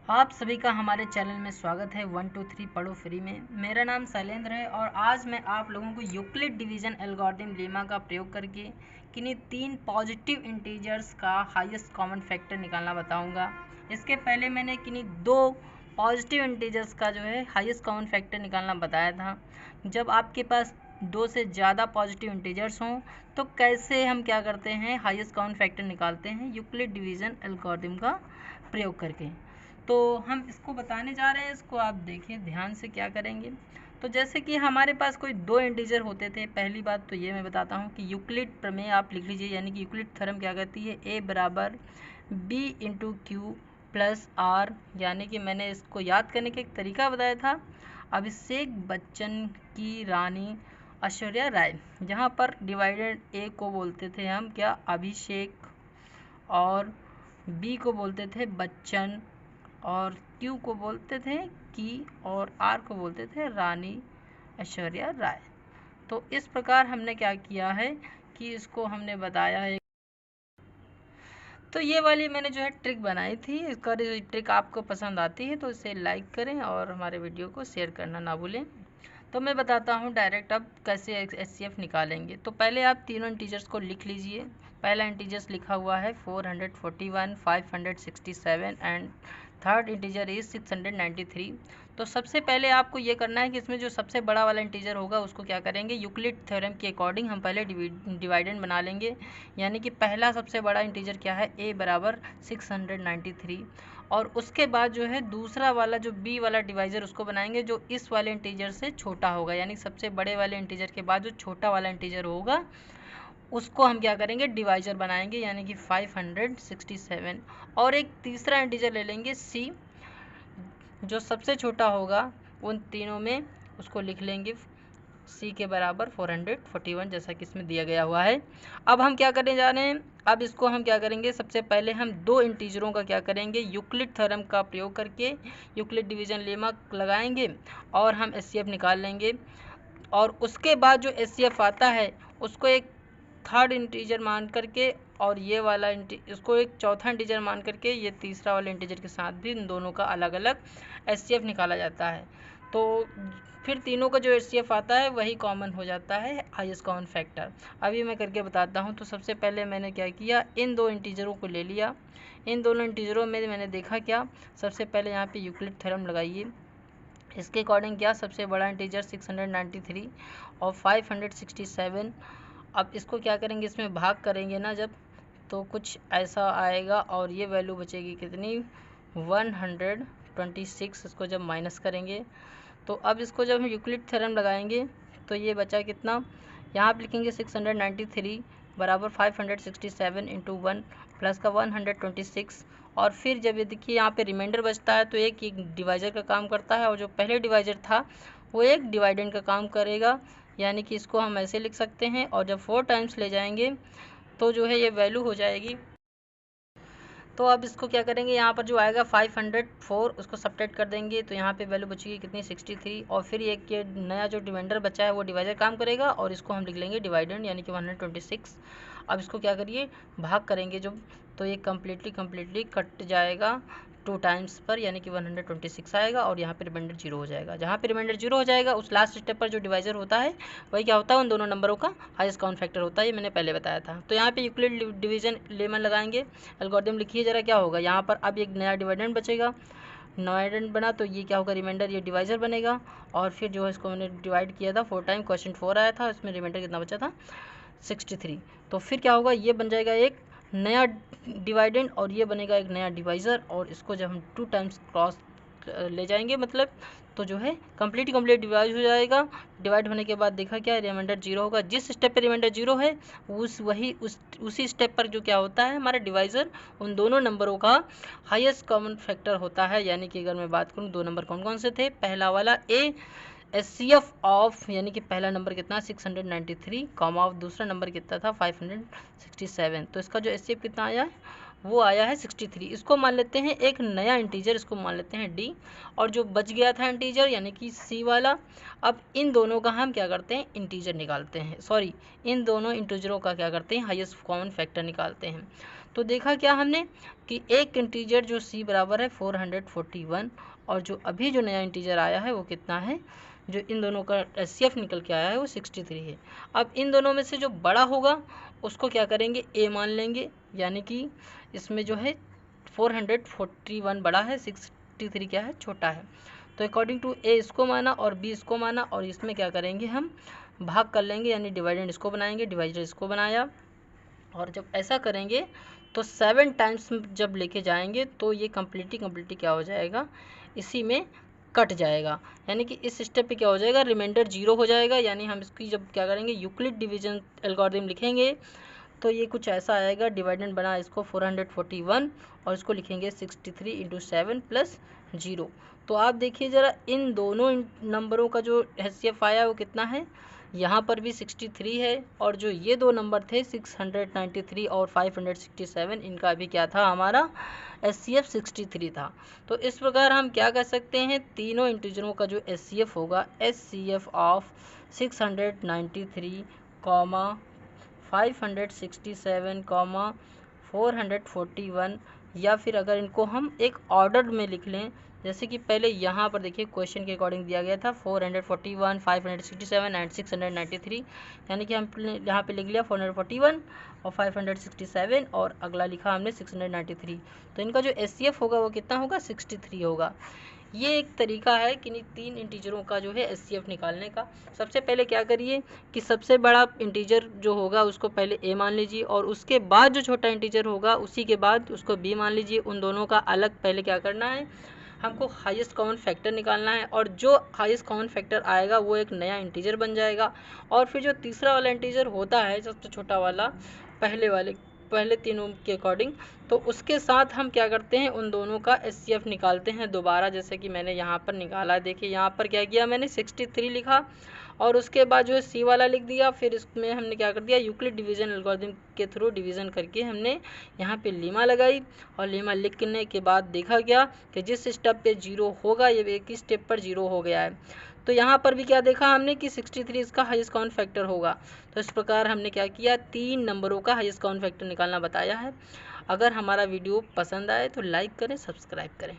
आप सभी का हमारे चैनल में स्वागत है 1 2 3 पढ़ो फ्री में। मेरा नाम शैलेंद्र है और आज मैं आप लोगों को यूक्लिड डिवीजन एल्गोरिथम लेमा का प्रयोग करके किन्हीं 3 पॉजिटिव इंटीजर्स का हाईएस्ट कॉमन फैक्टर निकालना बताऊंगा। इसके पहले मैंने किन्हीं 2 पॉजिटिव इंटीजर्स का जो है हाईएस्ट कॉमन फैक्टर निकालना बताया था। जब आपके पास 2 से ज़्यादा पॉजिटिव इंटीजर्स हों तो कैसे हम क्या करते हैं, हाईएस्ट कॉमन फैक्टर निकालते हैं यूक्लिड डिवीजन एल्गोरिथम का प्रयोग करके। तो हम इसको बताने जा रहे हैं। इसको आप देखिए ध्यान से क्या करेंगे। तो जैसे कि हमारे पास कोई 2 इंटीजर होते थे, पहली बात तो ये मैं बताता हूँ कि यूक्लिड प्रमेय आप लिख लीजिए, यानी कि यूक्लिड थ्योरम क्या कहती है, a बराबर b into Q plus R. यानी कि मैंने इसको याद करने का एक तरीका बताया था, अभिषेक बच्चन की रानी ऐश्वर्या राय। जहाँ पर डिवाइडेड a को बोलते थे हम क्या, अभिषेक, और b को बोलते थे बच्चन, और Q को बोलते थे की, और R को बोलते थे रानी ऐश्वर्या राय। तो इस प्रकार हमने क्या किया है कि इसको हमने बताया है। तो ये वाली मैंने जो है ट्रिक बनाई थी। इसका ट्रिक आपको पसंद आती है तो इसे लाइक करें और हमारे वीडियो को शेयर करना ना भूलें। तो मैं बताता हूँ डायरेक्ट अब कैसे HCF निकालेंगे। तो पहले आप तीनों इंटीजर्स को लिख लीजिए। पहला इंटीजर्स लिखा हुआ है 441, 567 एंड थर्ड इंटीजर इज 693। तो सबसे पहले आपको ये करना है कि इसमें जो सबसे बड़ा वाला इंटीजर होगा उसको क्या करेंगे, यूक्लिड थ्योरम के अकॉर्डिंग हम पहले डिवाइडेंड बना लेंगे। यानी कि पहला सबसे बड़ा इंटीजर क्या है, a बराबर 693, और उसके बाद जो है दूसरा वाला जो b वाला डिवाइजर उसको बनाएंगे जो इस वाले इंटीजर से छोटा होगा। यानी सबसे बड़े वाले इंटीजर के बाद जो छोटा वाला इंटीजर होगा उसको हम क्या करेंगे, डिवाइजर बनाएंगे, यानी कि 567। और एक तीसरा इंटीजर ले लेंगे c, जो सबसे छोटा होगा उन तीनों में, उसको लिख लेंगे c के बराबर 441, जैसा कि इसमें दिया गया हुआ है। अब हम क्या करने जा रहे हैं, अब इसको हम क्या करेंगे, सबसे पहले हम 2 इंटीजरों का क्या करेंगे, यूक्लिड थ्योरम का प्रयोग करके यूक्लिड डिवीजन लेमा लगाएंगे और हम HCF निकाल लेंगे। और उसके बाद जो HCF आता है उसको एक थर्ड इंटीजर मान करके, और ये वाला इसको एक चौथा इंटीजर मान करके ये तीसरा वाले इंटीजर के साथ भी इन दोनों का अलग अलग HCF निकाला जाता है। तो फिर तीनों का जो HCF आता है वही कॉमन हो जाता है, हाईएस्ट कॉमन फैक्टर। अभी मैं करके बताता हूँ। तो सबसे पहले मैंने क्या किया, इन 2 इंटीजरों को ले लिया। इन दोनों इंटीजरों में मैंने देखा क्या, सबसे पहले यहाँ पे यूक्लिड थ्योरम लगाइए। इसके अकॉर्डिंग क्या, सबसे बड़ा इंटीजर 693 और 567। अब इसको क्या करेंगे, इसमें भाग करेंगे ना जब, तो कुछ ऐसा आएगा और ये वैल्यू बचेगी कितनी, 126। इसको जब माइनस करेंगे तो अब इसको जब हम यूक्लिड थ्योरम लगाएंगे तो ये बचा कितना, यहाँ पर लिखेंगे 693 बराबर 567 इंटू 1 प्लस का 126। और फिर जब ये देखिए यहाँ पे रिमाइंडर बचता है तो एक डिवाइजर का काम करता है, और जो पहले डिवाइजर था वो एक डिवाइडेंड का काम करेगा। यानी कि इसको हम ऐसे लिख सकते हैं, और जब 4 टाइम्स ले जाएंगे तो जो है ये वैल्यू हो जाएगी। तो अब इसको क्या करेंगे, यहाँ पर जो आएगा 504 उसको सब्ट्रैक्ट कर देंगे तो यहाँ पे वैल्यू बचेगी कितनी, 63। और फिर एक ये नया जो डिवाइडर बचा है वो डिवाइजर काम करेगा और इसको हम लिख लेंगे डिवाइडेंड, यानी कि 126। अब इसको क्या करिए, भाग करेंगे जो, तो ये कम्प्लीटली कट जाएगा 2 टाइम्स पर, यानी कि 126 आएगा और यहाँ पे रिमाइंडर 0 हो जाएगा। जहाँ पे रिमाइंडर 0 हो जाएगा उस लास्ट स्टेप पर जो डिवाइजर होता है वही क्या होता है, उन दोनों नंबरों का हाईएस्ट कॉमन फैक्टर होता है। ये मैंने पहले बताया था। तो यहाँ पे यूक्लिड डिवीजन लेमा लगाएंगे, एल्गोरिथम लिखिए जरा क्या होगा। यहाँ पर अब एक नया डिवाइडेंड बचेगा, डिवाइडेंड बना तो ये क्या होगा, रिमाइंडर, ये डिवाइजर बनेगा। और फिर जो है इसको मैंने डिवाइड किया था 4 टाइम, क्वेश्चन 4 आया था, इसमें रिमाइंडर कितना बचा था, 63। तो फिर क्या होगा, ये बन जाएगा एक नया डिवाइडेंड और ये बनेगा एक नया डिवाइज़र। और इसको जब हम 2 टाइम्स क्रॉस ले जाएंगे मतलब, तो जो है कंप्लीट डिवाइड हो जाएगा। डिवाइड होने के बाद देखा क्या, रिमाइंडर 0 होगा। जिस स्टेप पे रिमाइंडर 0 है उसी स्टेप पर जो क्या होता है हमारा डिवाइज़र, उन दोनों नंबरों का हाईएस्ट कॉमन फैक्टर होता है। यानी कि अगर मैं बात करूँ 2 नंबर कौन कौन से थे, पहला वाला ए HCF ऑफ, यानी कि पहला नंबर कितना 693, कॉमा ऑफ दूसरा नंबर कितना था 567। तो इसका जो HCF कितना आया है वो आया है 63। इसको मान लेते हैं एक नया इंटीजर, इसको मान लेते हैं डी। और जो बच गया था इंटीजर यानी कि सी वाला, अब इन दोनों का हम क्या करते हैं, इंटीजर निकालते हैं, सॉरी इन दोनों इंटीजरों का क्या करते हैं, हाईएस्ट कॉमन फैक्टर निकालते हैं। तो देखा क्या हमने कि एक इंटीजर जो सी बराबर है 441, और जो अभी जो नया इंटीजर आया है वो कितना है, जो इन दोनों का एचसीएफ निकल के आया है वो 63 है। अब इन दोनों में से जो बड़ा होगा उसको क्या करेंगे, ए मान लेंगे, यानी कि इसमें जो है 441 बड़ा है, 63 क्या है, छोटा है। तो अकॉर्डिंग टू ए इसको माना और बी इसको माना, और इसमें क्या करेंगे हम भाग कर लेंगे, यानी डिवाइडेंड इसको बनाएंगे, डिवाइडर इसको बनाया। और जब ऐसा करेंगे तो 7 टाइम्स जब लेके जाएंगे तो ये कम्प्लीटली क्या हो जाएगा, इसी में कट जाएगा, यानी कि इस स्टेप पे क्या हो जाएगा, रिमाइंडर 0 हो जाएगा। यानी हम इसकी जब क्या करेंगे, यूक्लिड डिवीजन एल्गोरिथम लिखेंगे तो ये कुछ ऐसा आएगा, डिवाइडेंड बना इसको 441 और इसको लिखेंगे 63 इंटू 7 प्लस 0। तो आप देखिए ज़रा इन दोनों नंबरों का जो एचसीएफ आया वो कितना है, यहाँ पर भी 63 है, और जो ये दो नंबर थे 693 और 567, इनका भी क्या था, हमारा एचसीएफ 63 था। तो इस प्रकार हम क्या कर सकते हैं, तीनों इंटीजरों का जो एचसीएफ होगा, एचसीएफ ऑफ 693, 567, 441, या फिर अगर इनको हम एक ऑर्डर में लिख लें, जैसे कि पहले यहाँ पर देखिए क्वेश्चन के अकॉर्डिंग दिया गया था 441, 567 एंड 693, यानी कि हम यहाँ पे लिख लिया 441 और 567 और अगला लिखा हमने 693। तो इनका जो एचसीएफ होगा वो कितना होगा, 63 होगा। ये एक तरीका है कि तीन इंटीजरों का जो है एचसीएफ निकालने का। सबसे पहले क्या करिए कि सबसे बड़ा इंटीजर जो होगा उसको पहले ए मान लीजिए, और उसके बाद जो छोटा इंटीजर होगा उसी के बाद उसको बी मान लीजिए। उन दोनों का अलग पहले क्या करना है, हमको हाईएस्ट कॉमन फैक्टर निकालना है, और जो हाईएस्ट कॉमन फैक्टर आएगा वो एक नया इंटीजर बन जाएगा। और फिर जो तीसरा वाला इंटीजर होता है, सबसे छोटा वाला, पहले तीनों के अकॉर्डिंग, तो उसके साथ हम क्या करते हैं, उन दोनों का एचसीएफ निकालते हैं दोबारा, जैसे कि मैंने यहाँ पर निकाला। देखिए यहाँ पर क्या किया मैंने, 63 लिखा और उसके बाद जो है सी वाला लिख दिया। फिर इसमें हमने क्या कर दिया, यूक्लिड डिवीजन एल्गोरिथम के थ्रू डिवीजन करके हमने यहाँ पे लीमा लगाई, और लीमा लिखने के बाद देखा गया कि जिस स्टेप पे 0 होगा ये एक ही स्टेप पर 0 हो गया है। तो यहाँ पर भी क्या देखा हमने कि 63 इसका हाईएस्ट कॉमन फैक्टर होगा। तो इस प्रकार हमने क्या किया, 3 नंबरों का हाईएस्ट कॉमन फैक्टर निकालना बताया है। अगर हमारा वीडियो पसंद आए तो लाइक करें, सब्सक्राइब करें।